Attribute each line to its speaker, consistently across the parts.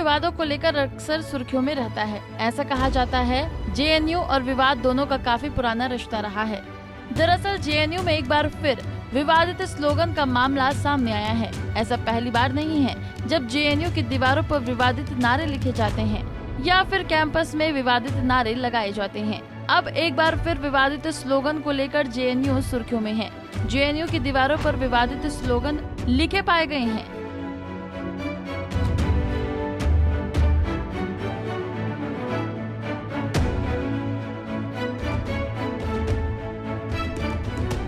Speaker 1: विवादों को लेकर अक्सर सुर्खियों में रहता है। ऐसा कहा जाता है जेएनयू और विवाद दोनों का काफी पुराना रिश्ता रहा है। दरअसल जेएनयू में एक बार फिर विवादित स्लोगन का मामला सामने आया है। ऐसा पहली बार नहीं है जब जेएनयू की दीवारों पर विवादित नारे लिखे जाते हैं या फिर कैंपस में विवादित नारे लगाए जाते हैं। अब एक बार फिर विवादित स्लोगन को लेकर जेएनयू सुर्खियों में है। जेएनयू की दीवारों पर विवादित स्लोगन लिखे पाए गए हैं।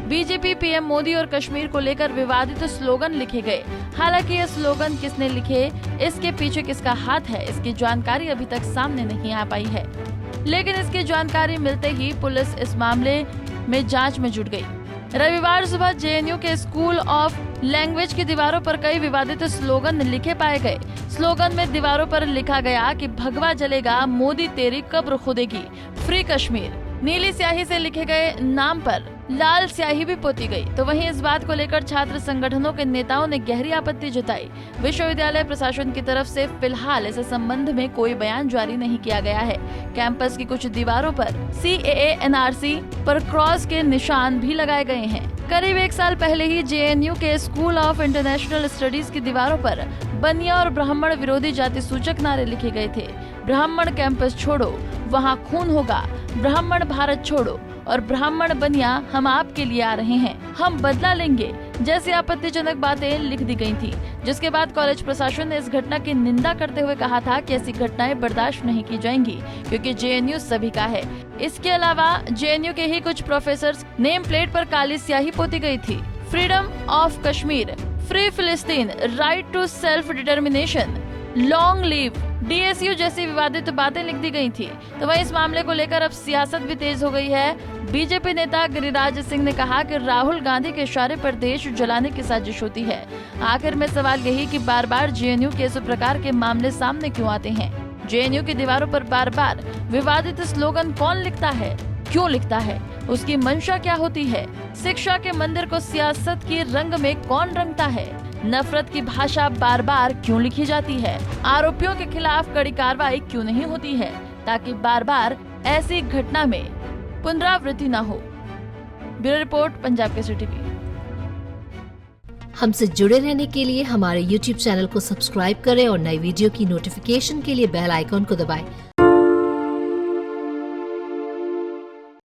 Speaker 1: बीजेपी, पीएम मोदी और कश्मीर को लेकर विवादित स्लोगन लिखे गए। हालांकि ये स्लोगन किसने लिखे, इसके पीछे किसका हाथ है, इसकी जानकारी अभी तक सामने नहीं आ पाई है। लेकिन इसकी जानकारी मिलते ही पुलिस इस मामले में जांच में जुट गई। रविवार सुबह जेएनयू के स्कूल ऑफ लैंग्वेज की दीवारों पर कई विवादित स्लोगन लिखे पाए गए। स्लोगन में दीवारों पर लिखा गया कि भगवा जलेगा, मोदी तेरी कब्र खुदेगी, फ्री कश्मीर। नीली स्याही से लिखे गए नाम पर लाल स्याही भी पोती गई। तो वहीं इस बात को लेकर छात्र संगठनों के नेताओं ने गहरी आपत्ति जताई। विश्वविद्यालय प्रशासन की तरफ से फिलहाल इस संबंध में कोई बयान जारी नहीं किया गया है। कैंपस की कुछ दीवारों पर CAA NRC पर क्रॉस के निशान भी लगाए गए हैं। करीब 1 साल पहले ही जेएनयू के स्कूल ऑफ इंटरनेशनल स्टडीज की दीवारों पर बनिया और ब्राह्मण विरोधी जाति सूचक नारे लिखे गए थे। ब्राह्मण कैंपस छोड़ो, वहाँ खून होगा, ब्राह्मण भारत छोड़ो और ब्राह्मण बनिया हम आपके लिए आ रहे हैं, हम बदला लेंगे जैसी आपत्तिजनक बातें लिख दी गई थी। जिसके बाद कॉलेज प्रशासन ने इस घटना की निंदा करते हुए कहा था कि ऐसी घटनाएं बर्दाश्त नहीं की जाएंगी क्योंकि जेएनयू सभी का है। इसके अलावा जेएनयू के ही कुछ प्रोफेसर्स नेम प्लेट पर काली स्याही पोती गई थी। फ्रीडम ऑफ कश्मीर, फ्री फिलिस्तीन, right to self determination, long live DSU जैसी विवादित बातें लिख दी गई थी। तो वहीं इस मामले को लेकर अब सियासत भी तेज हो गई है। बीजेपी नेता गिरिराज सिंह ने कहा कि राहुल गांधी के इशारे पर देश जलाने की साजिश होती है। आखिर में सवाल यही कि बार बार जेएनयू के इस प्रकार के मामले सामने क्यों आते हैं। जेएनयू की दीवारों पर बार बार विवादित स्लोगन कौन लिखता है, क्यों लिखता है, उसकी मंशा क्या होती है। शिक्षा के मंदिर को सियासत के रंग में कौन रंगता है। नफरत की भाषा बार बार क्यों लिखी जाती है। आरोपियों के खिलाफ कड़ी कार्रवाई क्यों नहीं होती है ताकि बार बार ऐसी घटना में पुनरावृत्ति न हो। Bureau report, Punjab Kesari TV.
Speaker 2: हमसे जुड़े रहने के लिए हमारे YouTube चैनल को सब्सक्राइब करें और नई वीडियो की नोटिफिकेशन के लिए बेल आइकॉन को दबाएं।